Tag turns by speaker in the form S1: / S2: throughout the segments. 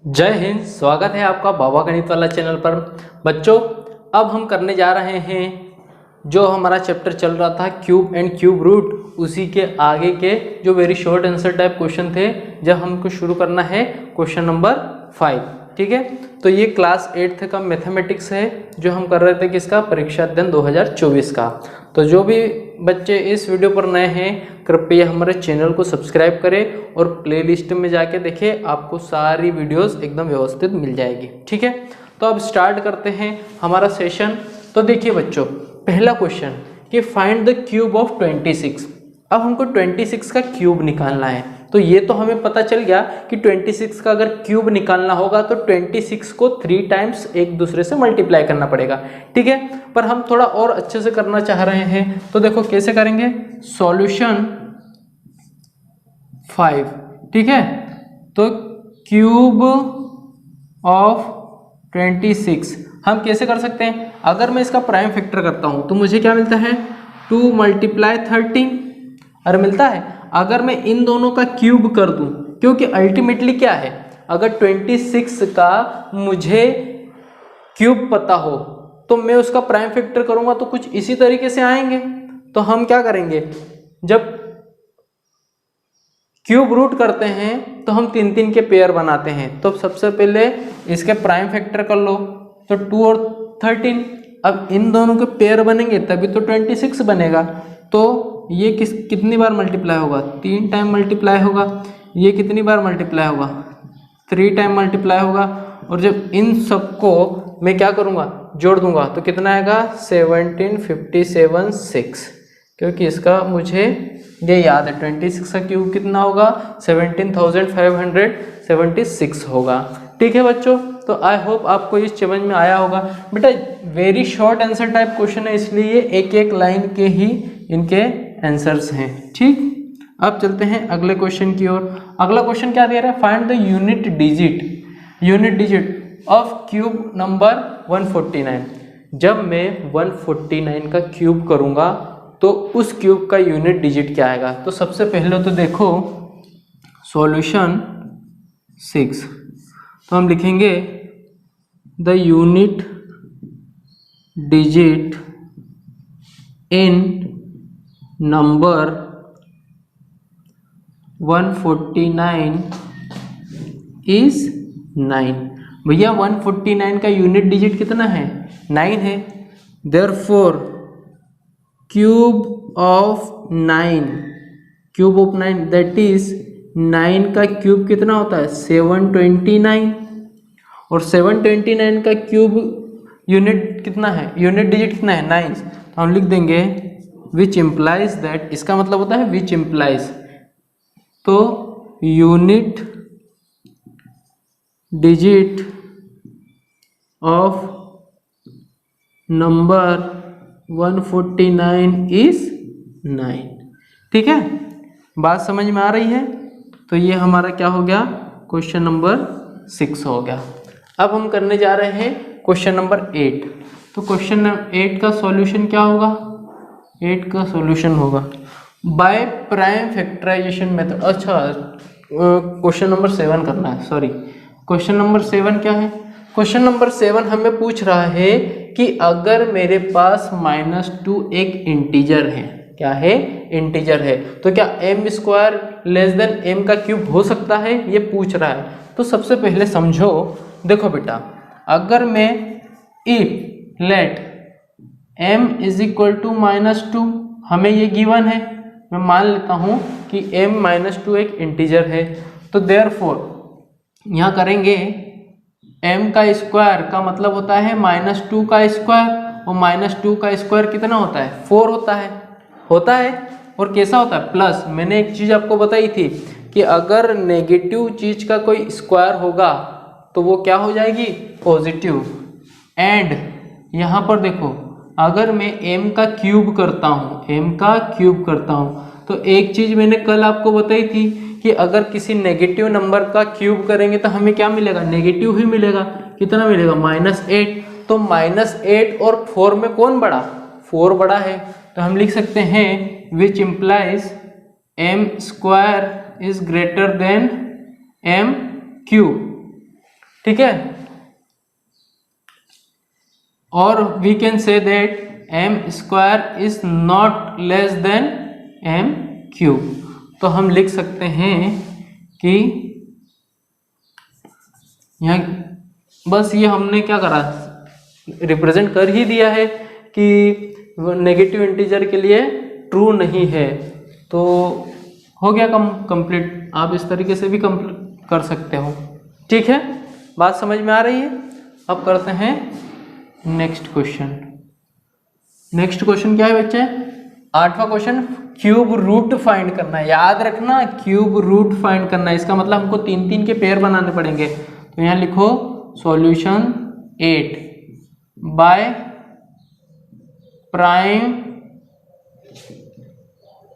S1: जय हिंद। स्वागत है आपका बाबा गणित वाला चैनल पर। बच्चों, अब हम करने जा रहे हैं जो हमारा चैप्टर चल रहा था क्यूब एंड क्यूब रूट, उसी के आगे के जो very short answer type question थे। जब हमको शुरू करना है क्वेश्चन नंबर 5, ठीक है। तो ये क्लास 8th का मैथमेटिक्स है जो हम कर रहे थे किसका, परीक्षा अध्ययन 2024 का। तो जो भी बच्चे इस वीडियो पर नए हैं कृपया हमारे चैनल को सब्सक्राइब करें और प्लेलिस्ट में जाके देखें, आपको सारी वीडियोस एकदम व्यवस्थित मिल जाएगी, ठीक है। तो अब स्टार्ट करते हैं हमारा सेशन। तो देखिए बच्चों, पहला क्वेश्चन कि फाइंड द क्यूब ऑफ 26। अब हमको 26 का क्यूब निकालना है। तो ये तो हमें पता चल गया कि 26 का अगर क्यूब निकालना होगा तो 26 को 3 टाइम्स एक दूसरे से मल्टीप्लाई करना पड़ेगा, ठीक है। पर हम थोड़ा और अच्छे से करना चाह रहे हैं, तो देखो कैसे करेंगे। सॉल्यूशन 5, ठीक है। तो क्यूब ऑफ 26 हम कैसे कर सकते हैं। अगर मैं इसका प्राइम फैक्टर करता हूं तो मुझे क्या मिलता है, 2 × 13 और मिलता है। अगर मैं इन दोनों का क्यूब कर दूं, क्योंकि अल्टीमेटली क्या है, अगर 26 का मुझे क्यूब पता हो तो मैं उसका प्राइम फैक्टर करूंगा तो कुछ इसी तरीके से आएंगे। तो हम क्या करेंगे, जब क्यूब रूट करते हैं तो हम 3 के पेयर बनाते हैं। तो सबसे पहले इसके प्राइम फैक्टर कर लो, तो 2 और 13। अब इन दोनों के पेयर बनेंगे तभी तो 26 बनेगा। तो ये कितनी बार मल्टीप्लाई होगा, 3 टाइम मल्टीप्लाई होगा। ये कितनी बार मल्टीप्लाई होगा, 3 टाइम मल्टीप्लाई होगा। और जब इन सबको मैं क्या करूँगा, जोड़ दूंगा तो कितना आएगा, 1757 6, क्योंकि इसका मुझे ये याद है 26 का क्यूब कितना होगा, 17,576 होगा, ठीक है बच्चों। तो आई होप आपको इस समझ में आया होगा। बेटा very short answer type question है, इसलिए एक एक लाइन के ही इनके आंसर्स हैं, ठीक। अब चलते हैं अगले क्वेश्चन की ओर। अगला क्वेश्चन क्या दे रहा है, find the unit digit of cube number 149। जब मैं 149 का क्यूब करूंगा तो उस क्यूब का यूनिट डिजिट क्या आएगा। तो सबसे पहले तो देखो सॉल्यूशन 6, तो हम लिखेंगे the unit digit in number 149 is 9। भैया 149 का यूनिट डिजिट कितना है, 9 है। Therefore cube of 9 that is 9 का क्यूब कितना होता है, 729। और 729 का क्यूब यूनिट कितना है, यूनिट डिजिट कितना है, 9। तो हम लिख देंगे विच इम्प्लाइज दैट, इसका मतलब होता है विच इम्प्लाइज। तो unit digit of number 149 is 9, ठीक है। बात समझ में आ रही है। तो ये हमारा क्या हो गया, क्वेश्चन नंबर 6 हो गया। अब हम करने जा रहे हैं क्वेश्चन नंबर 8। तो क्वेश्चन नंबर 8 का सॉल्यूशन क्या होगा, 8 का सॉल्यूशन होगा बाय प्राइम फैक्टराइजेशन मेथड। अच्छा, क्वेश्चन नंबर 7 करना है, सॉरी। क्वेश्चन नंबर 7 क्या है, क्वेश्चन नंबर 7 हमें पूछ रहा है कि अगर मेरे पास -2 एक इंटीजर है, क्या है, इंटीजर है, तो क्या m² लेस देन m का क्यूब हो सकता है, ये पूछ रहा है। तो सबसे पहले समझो, देखो बेटा, अगर मैं इफ लेट m = -2, हमें ये गिवन है, मैं मान लेता हूं कि m-2 एक इंटीजर है। तो देयरफॉर यहाँ करेंगे m का स्क्वायर का मतलब होता है -2 का स्क्वायर, और -2 का स्क्वायर कितना होता है, 4 होता है। और कैसा होता है, प्लस। मैंने एक चीज़ आपको बताई थी कि अगर नेगेटिव चीज़ का कोई स्क्वायर होगा तो वो क्या हो जाएगी, पॉजिटिव। एंड यहाँ पर देखो, अगर मैं m का क्यूब करता हूँ, तो एक चीज़ मैंने कल आपको बताई थी कि अगर किसी नेगेटिव नंबर का क्यूब करेंगे तो हमें क्या मिलेगा, नेगेटिव ही मिलेगा। कितना मिलेगा, -8। तो -8 और 4 में कौन बड़ा, 4 बड़ा है। तो हम लिख सकते हैं which implies m² is greater than m³ ठीक है। और we can say that M square is not less than M cube. तो हम लिख सकते हैं कि यहाँ बस ये हमने क्या करा, रिप्रेजेंट कर ही दिया है कि नेगेटिव इंटीजर के लिए ट्रू नहीं है, तो हो गया कंप्लीट। आप इस तरीके से भी कंप्लीट कर सकते हो, ठीक है। बात समझ में आ रही है। अब करते हैं नेक्स्ट क्वेश्चन। नेक्स्ट क्वेश्चन क्या है बच्चे? 8वां क्वेश्चन, क्यूब रूट फाइंड करना है। याद रखना, क्यूब रूट फाइंड करना है, इसका मतलब हमको 3-3 के पेयर बनाने पड़ेंगे। तो यहाँ लिखो सॉल्यूशन 8 बाय प्राइम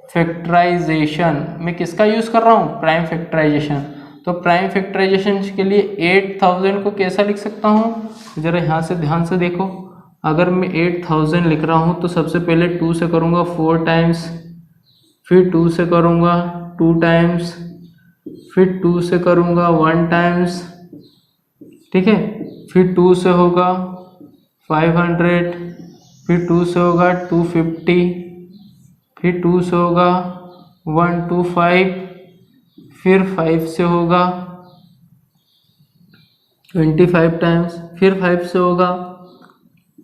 S1: फैक्टराइजेशन। मैं किसका यूज कर रहा हूँ? Prime factorization. तो प्राइम फैक्टराइजेशन के लिए 8000 को कैसा लिख सकता हूँ? जरा यहाँ से ध्यान से देखो। अगर मैं 8000 लिख रहा हूँ तो सबसे पहले 2 से करूँगा 4 टाइम्स, फिर 2 से करूँगा 2 टाइम्स, फिर 2 से करूँगा 1 टाइम्स, ठीक है। फिर 2 से होगा 500, फिर 2 से होगा 250, फिर 2 से होगा 125, फिर 5 से होगा 25 टाइम्स, फिर 5 से होगा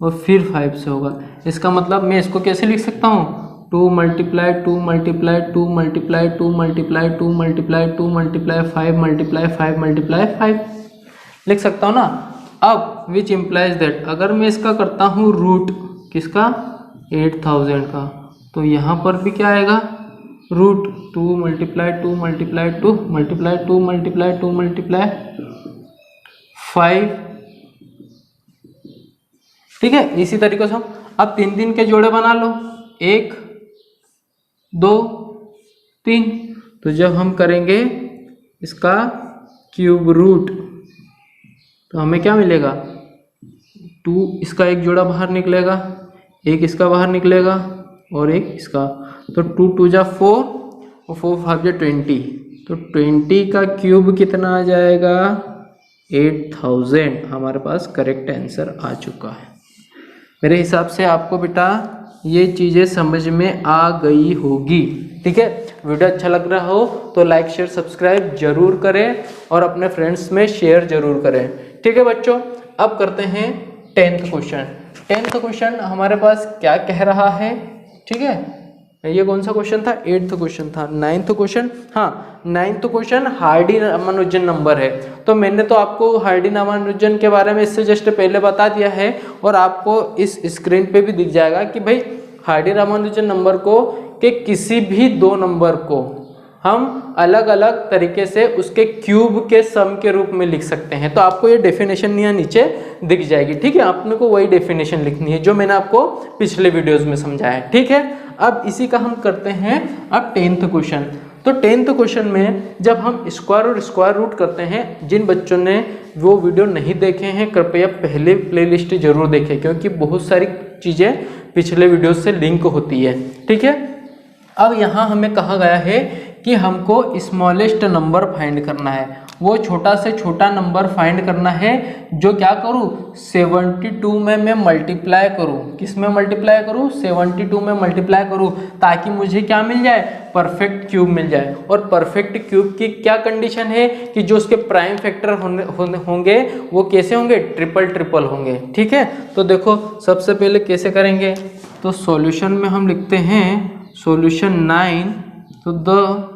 S1: और फिर 5 से होगा। इसका मतलब मैं इसको कैसे लिख सकता हूँ? 2 multiply 2 multiply 2 multiply 2 multiply 2 multiply 2 multiply 5 multiply 5 multiply 5 लिख सकता हूँ ना। अब विच इम्प्लाइज दैट, अगर मैं इसका करता हूँ रूट, किसका? 8000 का, तो यहाँ पर भी क्या आएगा? Root 2 multiply 2 multiply 2 multiply 2 multiply 2 multiply 5, ठीक है। इसी तरीके से हम अब 3-3 के जोड़े बना लो, 1 2 3। तो जब हम करेंगे इसका क्यूब रूट तो हमें क्या मिलेगा? 2 इसका एक जोड़ा बाहर निकलेगा, एक इसका बाहर निकलेगा और एक इसका। तो 2 2 जा 4 और 4 5 जा 20। तो 20 का क्यूब कितना आ जाएगा? 8000। हमारे पास करेक्ट आंसर आ चुका है। मेरे हिसाब से आपको बेटा ये चीज़ें समझ में आ गई होगी, ठीक है। वीडियो अच्छा लग रहा हो तो लाइक शेयर सब्सक्राइब जरूर करें और अपने फ्रेंड्स में शेयर जरूर करें, ठीक है बच्चों। अब करते हैं 10th क्वेश्चन। 10th क्वेश्चन हमारे पास क्या कह रहा है, ठीक है। ये कौन सा क्वेश्चन था? 8th क्वेश्चन था। 9th क्वेश्चन, हाँ 9th question Hardy Ramanujan number है। तो मैंने तो आपको हार्डी रामानुजन के बारे में इससे जस्ट पहले बता दिया है और आपको इस स्क्रीन पे भी दिख जाएगा कि भाई हार्डी रामानुजन नंबर को के किसी भी 2 नंबर को हम अलग अलग तरीके से उसके क्यूब के सम के रूप में लिख सकते हैं। तो आपको ये डेफिनेशन यहाँ नीचे दिख जाएगी, ठीक है। आपने को वही डेफिनेशन लिखनी है जो मैंने आपको पिछले वीडियोस में समझाया है, ठीक है। अब इसी का हम करते हैं अब 10th क्वेश्चन। तो 10th क्वेश्चन में जब हम स्क्वायर और स्क्वायर रूट करते हैं, जिन बच्चों ने वो वीडियो नहीं देखे हैं कृपया पहले प्लेलिस्ट जरूर देखें, क्योंकि बहुत सारी चीज़ें पिछले वीडियो से लिंक होती है, ठीक है। अब यहाँ हमें कहा गया है कि हमको स्मॉलेस्ट नंबर फाइंड करना है, वो छोटा से छोटा नंबर फाइंड करना है जो क्या करूँ? 72 में मैं मल्टीप्लाई करूँ। किस में मल्टीप्लाई करूँ? 72 में मल्टीप्लाई करूँ, ताकि मुझे क्या मिल जाए? परफेक्ट क्यूब मिल जाए। और परफेक्ट क्यूब की क्या कंडीशन है कि जो उसके प्राइम फैक्टर होंगे वो कैसे होंगे? ट्रिपल होंगे, ठीक है। तो देखो सबसे पहले कैसे करेंगे, तो सॉल्यूशन में हम लिखते हैं सॉल्यूशन 9। तो द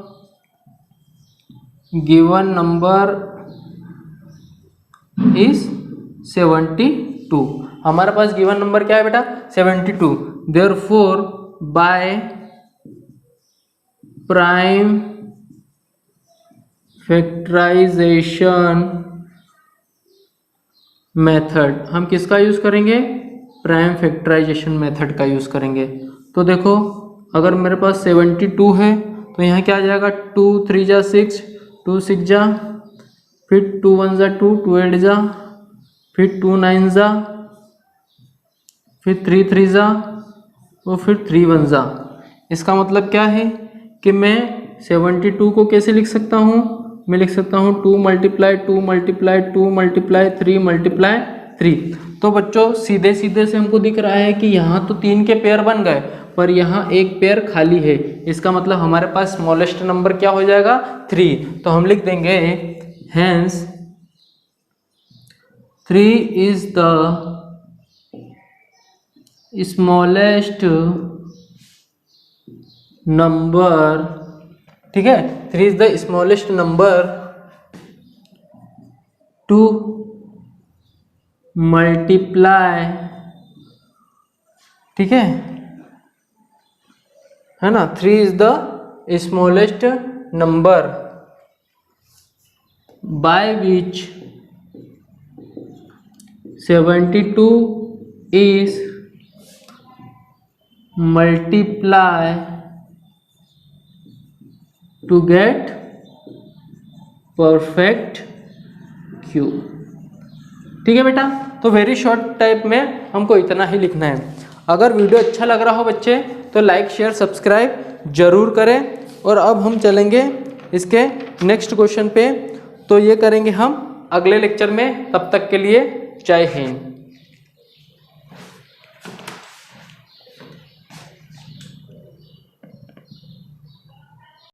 S1: गिवन नंबर इज 72। हमारे पास गिवन नंबर क्या है बेटा? 72। Therefore by prime factorization method हम किसका यूज करेंगे? प्राइम फैक्टराइजेशन मेथड का यूज करेंगे। तो देखो अगर मेरे पास 72 है तो यहाँ क्या आ जाएगा? 2 3 जा 6, 2 6 जा, फिर 2 1 जा 2, 2 8 जा, फिर 2 9 जा, फिर 3 3 जा और फिर 3 1 जा। इसका मतलब क्या है कि मैं 72 को कैसे लिख सकता हूँ? मैं लिख सकता हूँ 2 मल्टीप्लाई 2 मल्टीप्लाई 2 मल्टीप्लाई 3 मल्टीप्लाई 3। तो बच्चों सीधे सीधे से हमको दिख रहा है कि यहाँ तो 3 के पेयर बन गए, पर यहाँ एक पेयर खाली है। इसका मतलब हमारे पास स्मॉलेस्ट नंबर क्या हो जाएगा 3। तो हम लिख देंगे hence 3 is the smallest number, ठीक है, 3 is the smallest number to multiply, ठीक है ना। 3 is the smallest number by which 72 is multiply to get perfect cube. ठीक है बेटा, तो वेरी शॉर्ट टाइप में हमको इतना ही लिखना है। अगर वीडियो अच्छा लग रहा हो बच्चे तो लाइक शेयर सब्सक्राइब जरूर करें। और अब हम चलेंगे इसके नेक्स्ट क्वेश्चन पे, तो ये करेंगे हम अगले लेक्चर में। तब तक के लिए जय हिंद।